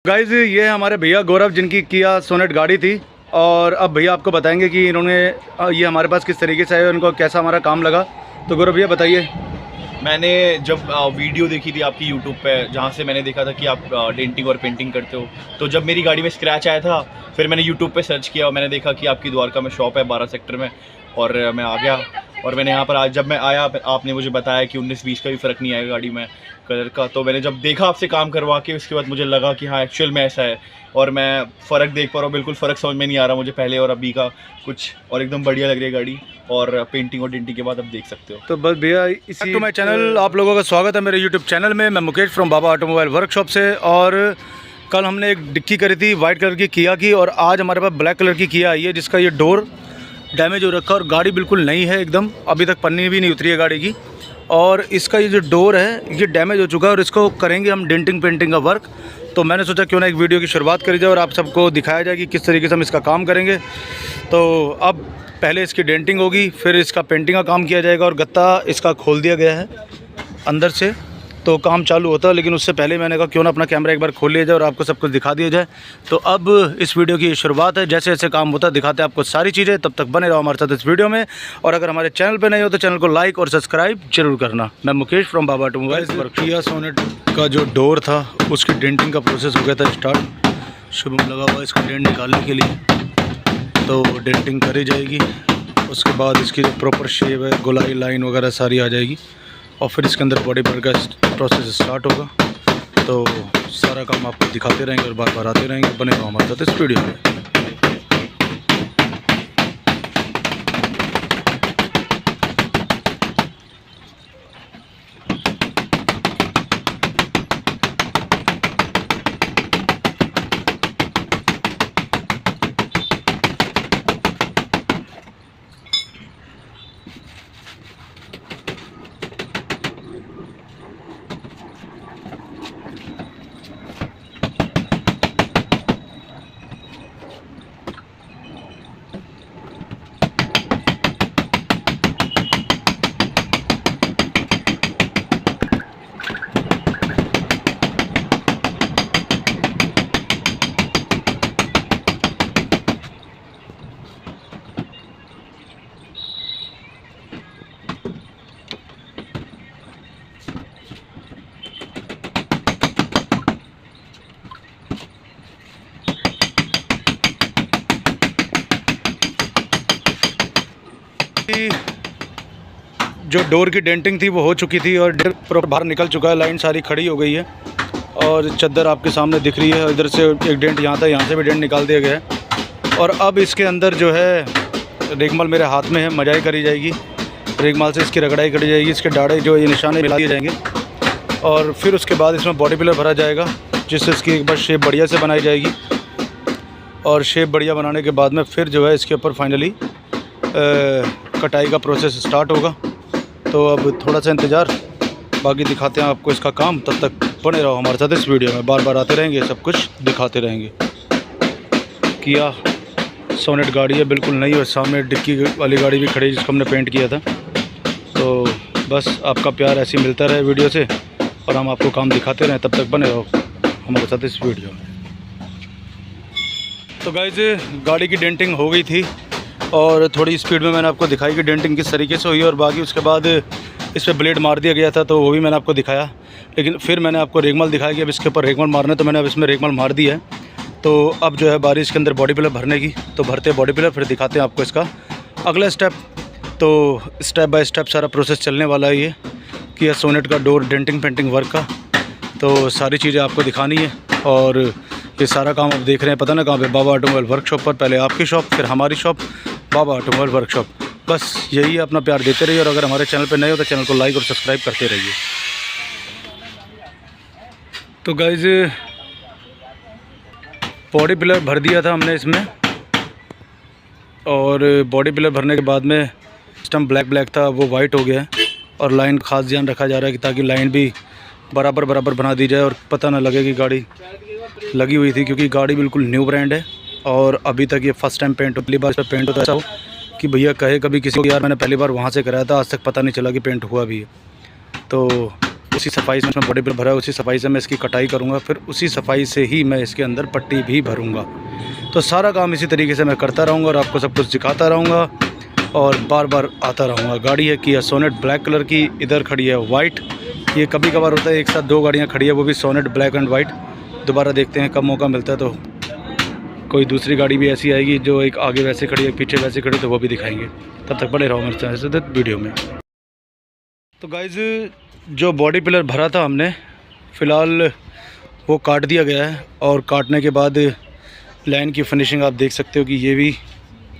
Guys ये हमारे भैया गौरव जिनकी किया सोनेट गाड़ी थी। और अब भैया आपको बताएंगे कि इन्होंने ये हमारे पास किस तरीके से आए और इनको कैसा हमारा काम लगा। तो गौरव भैया बताइए। मैंने जब वीडियो देखी थी आपकी यूट्यूब पे, जहाँ से मैंने देखा था कि आप डेंटिंग और पेंटिंग करते हो, तो जब मेरी गाड़ी में स्क्रैच आया था फिर मैंने यूट्यूब पे सर्च किया और मैंने देखा कि आपकी द्वारका में शॉप है 12 सेक्टर में। और मैं आ गया और मैंने यहाँ पर आज जब मैं आया आपने मुझे बताया कि 19-20 का भी फ़र्क नहीं आएगा गाड़ी में कलर का। तो मैंने जब देखा आपसे काम करवा के उसके बाद मुझे लगा कि हाँ एक्चुअल में ऐसा है और मैं फ़र्क देख पा रहा हूँ। बिल्कुल फ़र्क समझ में नहीं आ रहा मुझे पहले और अभी का कुछ, और एकदम बढ़िया लग रही है गाड़ी। और पेंटिंग और डेंटिंग के बाद अब देख सकते हो। तो बस भैया इसी मैं चैनल आप लोगों का स्वागत है मेरे यूट्यूब चैनल में। मैं Mukesh from Baba automobile workshop से। और कल हमने एक डिक्की करी थी वाइट कलर की किया की, और आज हमारे पास ब्लैक कलर की किया आई है जिसका ये डोर डैमेज हो रखा है और गाड़ी बिल्कुल नई है एकदम, अभी तक पन्नी भी नहीं उतरी है गाड़ी की। और इसका ये जो डोर है ये डैमेज हो चुका है और इसको करेंगे हम डेंटिंग पेंटिंग का वर्क। तो मैंने सोचा क्यों ना एक वीडियो की शुरुआत करी जाए और आप सबको दिखाया जाए कि किस तरीके से हम इसका काम करेंगे। तो अब पहले इसकी डेंटिंग होगी, फिर इसका पेंटिंग का काम किया जाएगा और गत्ता इसका खोल दिया गया है अंदर से, तो काम चालू होता है। लेकिन उससे पहले मैंने कहा क्यों ना अपना कैमरा एक बार खोल लिया जाए और आपको सब कुछ दिखा दिया जाए। तो अब इस वीडियो की शुरुआत है, जैसे जैसे काम होता है दिखाते हैं आपको सारी चीज़ें। तब तक बने रहो हमारे साथ इस वीडियो में। और अगर हमारे चैनल पे नहीं हो तो चैनल को लाइक और सब्सक्राइब जरूर करना। मैं मुकेश फ्रॉम बाबा ऑटोमोबाइल। किया सोनेट का जो डोर था उसकी डेंटिंग का प्रोसेस हो गया था स्टार्ट। शुभम लगा हुआ इसका डेंट निकालने के लिए, तो डेंटिंग करी जाएगी। उसके बाद इसकी जो प्रॉपर शेप है, गोलाई लाइन वगैरह सारी आ जाएगी और फिर इसके अंदर बॉडी पर का प्रोसेस स्टार्ट होगा। तो सारा काम आपको दिखाते रहेंगे और बार बार आते रहेंगे। बने रहो हमारे साथ इस वीडियो में। जो डोर की डेंटिंग थी वो हो चुकी थी और प्रॉपर बाहर निकल चुका है, लाइन सारी खड़ी हो गई है और चद्दर आपके सामने दिख रही है। इधर से एक डेंट यहाँ था, यहाँ से भी डेंट निकाल दिया गया है। और अब इसके अंदर जो है रेगमाल मेरे हाथ में है, मजाई करी जाएगी। रेगमाल से इसकी रगड़ाई करी जाएगी, इसके डाढ़े जो ये निशाने मिला दिए जाएंगे और फिर उसके बाद इसमें बॉडी पिलर भरा जाएगा जिससे इसकी एक बार शेप बढ़िया से बनाई जाएगी। और शेप बढ़िया बनाने के बाद में फिर जो है इसके ऊपर फाइनली कटाई का प्रोसेस स्टार्ट होगा। तो अब थोड़ा सा इंतज़ार, बाकी दिखाते हैं आपको इसका काम। तब तक बने रहो हमारे साथ इस वीडियो में, बार बार आते रहेंगे, सब कुछ दिखाते रहेंगे। किया सोनेट गाड़ी है, बिल्कुल नई, और सामने डिक्की वाली गाड़ी भी खड़ी जिसको हमने पेंट किया था। तो बस आपका प्यार ऐसे ही मिलता रहे वीडियो से और हम आपको काम दिखाते रहें। तब तक बने रहो हमारे साथ इस वीडियो में। तो गाइस गाड़ी की डेंटिंग हो गई थी और थोड़ी स्पीड में मैंने आपको दिखाई कि डेंटिंग किस तरीके से हुई और बाकी उसके बाद इस पर ब्लेड मार दिया गया था तो वो भी मैंने आपको दिखाया। लेकिन फिर मैंने आपको रेगमाल दिखाया कि अब इसके ऊपर रेगमाल मारना है, तो मैंने अब इसमें रेगमाल मार दिया है। तो अब जो है बारी इसके अंदर बॉडी पिलर भरने की, तो भरते हैं बॉडी पिलर, फिर दिखाते हैं आपको इसका अगला स्टेप। तो स्टेप बाय स्टेप सारा प्रोसेस चलने वाला है ये कि यह सोनेट का डोर डेंटिंग पेंटिंग वर्क का। तो सारी चीज़ें आपको दिखानी है और ये सारा काम आप देख रहे हैं, पता ना कहाँ पे, बाबा ऑटोमोबाइल वर्कशॉप पर। पहले आपकी शॉप, फिर हमारी शॉप, बाबा ऑटोमोबाइल वर्कशॉप। बस यही है, अपना प्यार देते रहिए और अगर हमारे चैनल पर नए हो तो चैनल को लाइक और सब्सक्राइब करते रहिए। तो गाइज बॉडी पिलर भर दिया था हमने इसमें और बॉडी पिलर भरने के बाद में सिस्टम ब्लैक था वो वाइट हो गया है और लाइन खास ध्यान रखा जा रहा है कि ताकि लाइन भी बराबर बना दी जाए और पता ना लगे कि गाड़ी लगी हुई थी, क्योंकि गाड़ी बिल्कुल न्यू ब्रांड है और अभी तक ये फर्स्ट टाइम पेंट हो। पहली बार इस पर पेंट होता ऐसा हो कि भैया कहे कभी किसी को यार मैंने पहली बार वहाँ से कराया था, आज तक पता नहीं चला कि पेंट हुआ भी है। तो उसी सफाई से इसमें बॉडी बिल्डर भरा है, उसी सफाई से मैं इसकी कटाई करूँगा, फिर उसी सफाई से ही मैं इसके अंदर पट्टी भी भरूँगा। तो सारा काम इसी तरीके से मैं करता रहूँगा और आपको सब कुछ दिखाता रहूँगा और बार बार आता रहूँगा। गाड़ी है किया सोनेट ब्लैक कलर की, इधर खड़ी है वाइट। ये कभी कभार होता है एक साथ 2 गाड़ियाँ खड़ी है, वो भी सोनेट ब्लैक एंड वाइट। दोबारा देखते हैं कब मौका मिलता है तो कोई दूसरी गाड़ी भी ऐसी आएगी जो एक आगे वैसे खड़ी है, पीछे वैसे खड़ी, तो वो भी दिखाएंगे। तब तक बने रहो मेरे चैनल से वीडियो में। तो गाइज़ जो बॉडी पिलर भरा था हमने, फ़िलहाल वो काट दिया गया है और काटने के बाद लाइन की फिनिशिंग आप देख सकते हो कि ये भी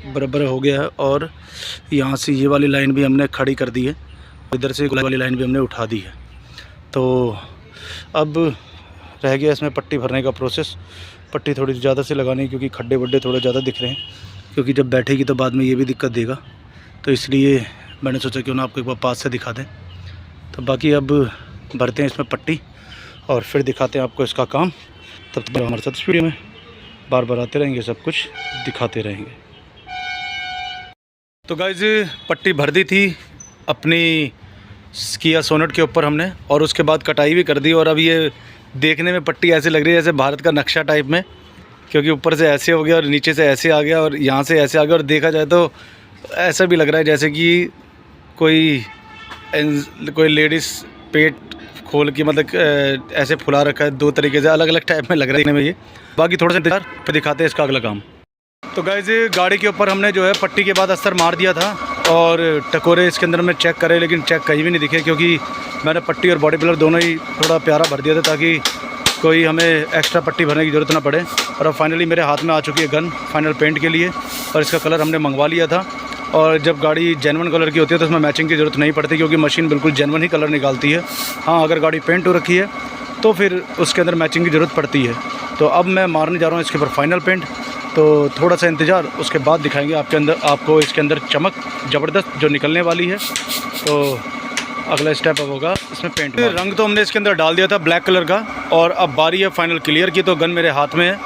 बराबर हो गया है और यहाँ से ये वाली लाइन भी हमने खड़ी कर दी है, इधर से वाली लाइन भी हमने उठा दी है। तो अब रह गया इसमें पट्टी भरने का प्रोसेस। पट्टी थोड़ी ज़्यादा से लगानी क्योंकि खड्डे वड्डे थोड़े ज़्यादा दिख रहे हैं, क्योंकि जब बैठेगी तो बाद में ये भी दिक्कत देगा, तो इसलिए मैंने सोचा क्यों ना आपको एक बार पास से दिखा दें। तो बाकी अब भरते हैं इसमें पट्टी और फिर दिखाते हैं आपको इसका काम। तब तक हमारे साथ इस वीडियो में बार बार आते रहेंगे, सब कुछ दिखाते रहेंगे। तो गाइज़ पट्टी भर दी थी अपनी किया सोनेट के ऊपर हमने, और उसके बाद कटाई भी कर दी। और अब ये देखने में पट्टी ऐसे लग रही है जैसे भारत का नक्शा टाइप में, क्योंकि ऊपर से ऐसे हो गया और नीचे से ऐसे आ गया और यहाँ से ऐसे आ गया। और देखा जाए तो ऐसा भी लग रहा है जैसे कि कोई लेडीज़ पेट खोल के मतलब ऐसे फुला रखा है, 2 तरीके से अलग अलग टाइप में लग रहा है देखने में ये। बाकी थोड़ा सा इंतजार फिर दिखाते हैं इसका अगला काम। तो गाइस गाड़ी के ऊपर हमने जो है पट्टी के बाद अस्तर मार दिया था और टकोरे इसके अंदर में चेक करे, लेकिन चेक कहीं भी नहीं दिखे, क्योंकि मैंने पट्टी और बॉडी पिलर दोनों ही थोड़ा प्यारा भर दिया था ताकि कोई हमें एक्स्ट्रा पट्टी भरने की ज़रूरत ना पड़े। और अब फाइनली मेरे हाथ में आ चुकी है गन फाइनल पेंट के लिए, और इसका कलर हमने मंगवा लिया था। और जब गाड़ी जेन्युइन कलर की होती है तो उसमें मैचिंग की ज़रूरत नहीं पड़ती, क्योंकि मशीन बिल्कुल जेन्युइन ही कलर निकालती है। हाँ, अगर गाड़ी पेंट हो रखी है तो फिर उसके अंदर मैचिंग की ज़रूरत पड़ती है। तो अब मैं मारने जा रहा हूँ इसके ऊपर फाइनल पेंट, तो थोड़ा सा इंतज़ार, उसके बाद दिखाएंगे आपको इसके अंदर चमक ज़बरदस्त जो निकलने वाली है। तो अगला स्टेप अब होगा इसमें पेंट। रंग तो हमने इसके अंदर डाल दिया था ब्लैक कलर का, और अब बारी है फाइनल क्लियर की। तो गन मेरे हाथ में है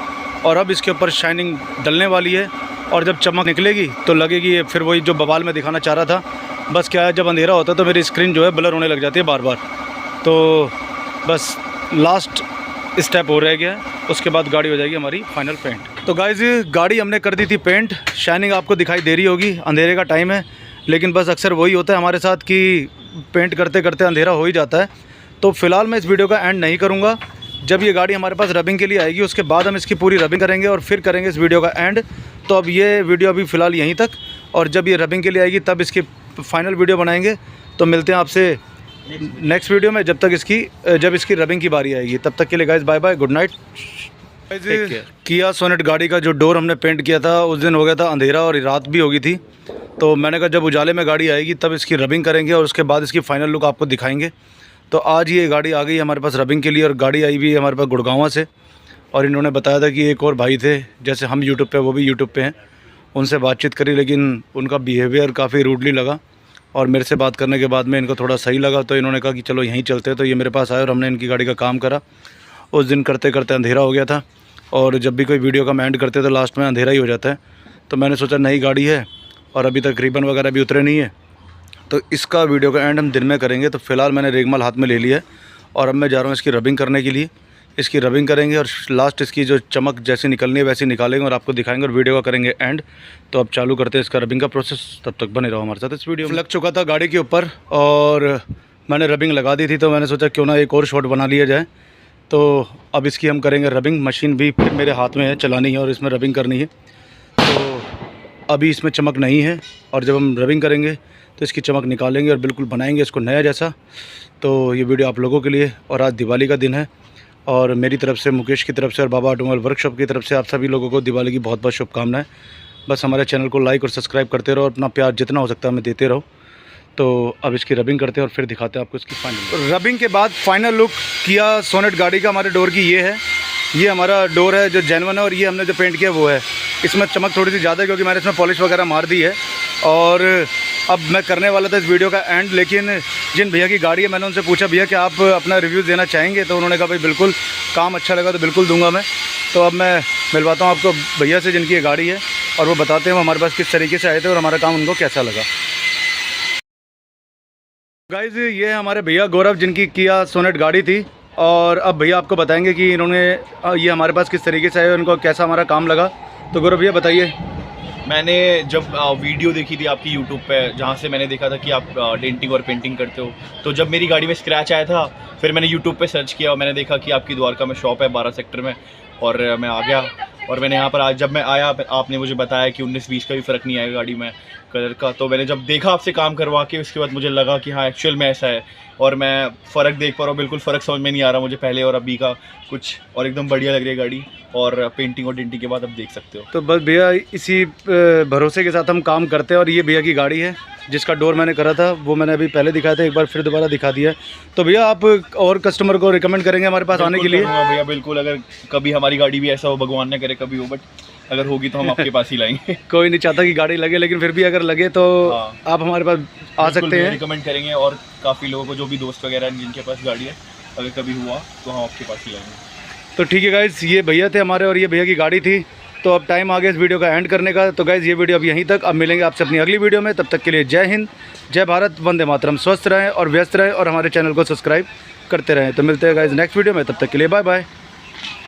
और अब इसके ऊपर शाइनिंग डलने वाली है, और जब चमक निकलेगी तो लगेगी ये फिर वही जो बवाल में दिखाना चाह रहा था। बस क्या है, जब अंधेरा होता है तो मेरी स्क्रीन जो है ब्लर होने लग जाती है बार बार। तो बस लास्ट स्टेप हो रह गया है, उसके बाद गाड़ी हो जाएगी हमारी फाइनल पेंट। तो गाइज़ गाड़ी हमने कर दी थी पेंट, शाइनिंग आपको दिखाई दे रही होगी, अंधेरे का टाइम है, लेकिन बस अक्सर वही होता है हमारे साथ कि पेंट करते करते अंधेरा हो ही जाता है। तो फ़िलहाल मैं इस वीडियो का एंड नहीं करूँगा, जब ये गाड़ी हमारे पास रबिंग के लिए आएगी उसके बाद हम इसकी पूरी रबिंग करेंगे और फिर करेंगे इस वीडियो का एंड। तो अब ये वीडियो अभी फ़िलहाल यहीं तक, और जब ये रबिंग के लिए आएगी तब इसकी फाइनल वीडियो बनाएंगे। तो मिलते हैं आपसे नेक्स्ट वीडियो में, जब इसकी रबिंग की बारी आएगी। तब तक के लिए guys bye bye, good night. Kia Sonet गाड़ी का जो डोर हमने पेंट किया था उस दिन हो गया था अंधेरा और रात भी हो गई थी, तो मैंने कहा जब उजाले में गाड़ी आएगी तब इसकी रबिंग करेंगे और उसके बाद इसकी फाइनल लुक आपको दिखाएंगे। तो आज ये गाड़ी आ गई हमारे पास रबिंग के लिए, और गाड़ी आई भी है हमारे पास गुड़गांव से। और इन्होंने बताया था कि एक और भाई थे जैसे हम यूट्यूब पे, वो भी यूट्यूब पे हैं, उनसे बातचीत करी, लेकिन उनका बिहेवियर काफ़ी रूडली लगा और मेरे से बात करने के बाद में इनको थोड़ा सही लगा। तो इन्होंने कहा कि चलो यहीं चलते हैं। तो ये मेरे पास आए और हमने इनकी गाड़ी का काम करा। उस दिन करते करते अंधेरा हो गया था, और जब भी कोई वीडियो का एंड करते तो लास्ट में अंधेरा ही हो जाता है। तो मैंने सोचा नई गाड़ी है और अभी तक रिबन वगैरह भी उतरे नहीं है, तो इसका वीडियो का एंड हम दिन में करेंगे। तो फ़िलहाल मैंने रेगमाल हाथ में ले लिया है और अब मैं जा रहा हूँ इसकी रबिंग करने के लिए। इसकी रबिंग करेंगे और लास्ट इसकी जो चमक जैसी निकलनी है वैसी निकालेंगे और आपको दिखाएंगे और वीडियो का करेंगे एंड। तो अब चालू करते हैं इसका रबिंग का प्रोसेस, तब तक बने रहो हमारे साथ इस वीडियो में। लग चुका था गाड़ी के ऊपर और मैंने रबिंग लगा दी थी, तो मैंने सोचा क्यों ना एक और शॉट बना लिया जाए। तो अब इसकी हम करेंगे रबिंग। मशीन भी फिर मेरे हाथ में है, चलानी है और इसमें रबिंग करनी है। तो अभी इसमें चमक नहीं है, और जब हम रबिंग करेंगे तो इसकी चमक निकालेंगे और बिल्कुल बनाएंगे इसको नया जैसा। तो ये वीडियो आप लोगों के लिए, और आज दिवाली का दिन है, और मेरी तरफ से, मुकेश की तरफ से और बाबा ऑटोमोबाइल वर्कशॉप की तरफ से आप सभी लोगों को दिवाली की बहुत बहुत शुभकामनाएं। बस हमारे चैनल को लाइक और सब्सक्राइब करते रहो, अपना प्यार जितना हो सकता है हमें देते रहो। तो अब इसकी रबिंग करते हैं और फिर दिखाते हैं आपको इसकी फाइनल रबिंग के बाद फाइनल लुक किया सोनेट गाड़ी का हमारे डोर की ये है। ये हमारा डोर है जो जेन्युइन है, और ये हमने जो पेंट किया वो है। इसमें चमक थोड़ी सी ज़्यादा है क्योंकि मैंने इसमें पॉलिश वगैरह मार दी है। और अब मैं करने वाला था इस वीडियो का एंड, लेकिन जिन भैया की गाड़ी है मैंने उनसे पूछा भैया कि आप अपना रिव्यू देना चाहेंगे, तो उन्होंने कहा भाई बिल्कुल, काम अच्छा लगा तो बिल्कुल दूंगा मैं। तो अब मैं मिलवाता हूँ आपको भैया से जिनकी ये गाड़ी है, और वो बताते हैं वो हमारे पास किस तरीके से आए थे और हमारा काम उनको कैसा लगा। गाइज ये हमारे भैया गौरव जिनकी किया सोनेट गाड़ी थी, और अब भैया आपको बताएंगे कि इन्होंने ये हमारे पास किस तरीके से आए, उनको कैसा हमारा काम लगा। तो गौरव भैया बताइए। मैंने जब वीडियो देखी थी आपकी यूट्यूब पे, जहाँ से मैंने देखा था कि आप डेंटिंग और पेंटिंग करते हो, तो जब मेरी गाड़ी में स्क्रैच आया था फिर मैंने यूट्यूब पे सर्च किया और मैंने देखा कि आपकी द्वारका में शॉप है 12 सेक्टर में, और मैं आ गया। और मैंने यहाँ पर आज जब मैं आया आपने मुझे बताया कि 19-20 का भी फ़र्क नहीं आएगा गाड़ी में कलर का, तो मैंने जब देखा आपसे काम करवा के उसके बाद मुझे लगा कि हाँ एक्चुअल में ऐसा है, और मैं फ़र्क देख पा रहा हूँ। बिल्कुल फ़र्क समझ में नहीं आ रहा मुझे पहले और अभी का कुछ, और एकदम बढ़िया लग रही है गाड़ी। और पेंटिंग और डेंटिंग के बाद अब देख सकते हो। तो बस भैया इसी भरोसे के साथ हम काम करते हैं, और ये भैया की गाड़ी है जिसका डोर मैंने करा था, वो मैंने अभी पहले दिखाया था, एक बार फिर दोबारा दिखा दिया है। तो भैया आप और कस्टमर को रिकमेंड करेंगे हमारे पास आने के लिए? भैया बिल्कुल, अगर कभी हमारी गाड़ी भी ऐसा हो, भगवान न करे कभी हो, बट अगर होगी तो हम आपके पास ही लाएंगे। कोई नहीं चाहता कि गाड़ी लगे, लेकिन फिर भी अगर लगे तो हाँ। आप हमारे पास आ सकते हैं। रिकमेंड करेंगे, और काफ़ी लोगों को जो भी दोस्त वगैरह हैं जिनके पास गाड़ी है, अगर कभी हुआ तो हम आपके पास ही लाएंगे। तो ठीक है गाइज़, ये भैया थे हमारे और ये भैया की गाड़ी थी। तो अब टाइम आ गया इस वीडियो का एंड करने का। तो गाइज़ ये वीडियो अब यहीं तक, अब मिलेंगे आपसे अपनी अगली वीडियो में। तब तक के लिए जय हिंद, जय भारत, वंदे मातरम। स्वस्थ रहें और व्यस्त रहें और हमारे चैनल को सब्सक्राइब करते रहें। तो मिलते हैं गाइज़ नेक्स्ट वीडियो में, तब तक के लिए बाय बाय।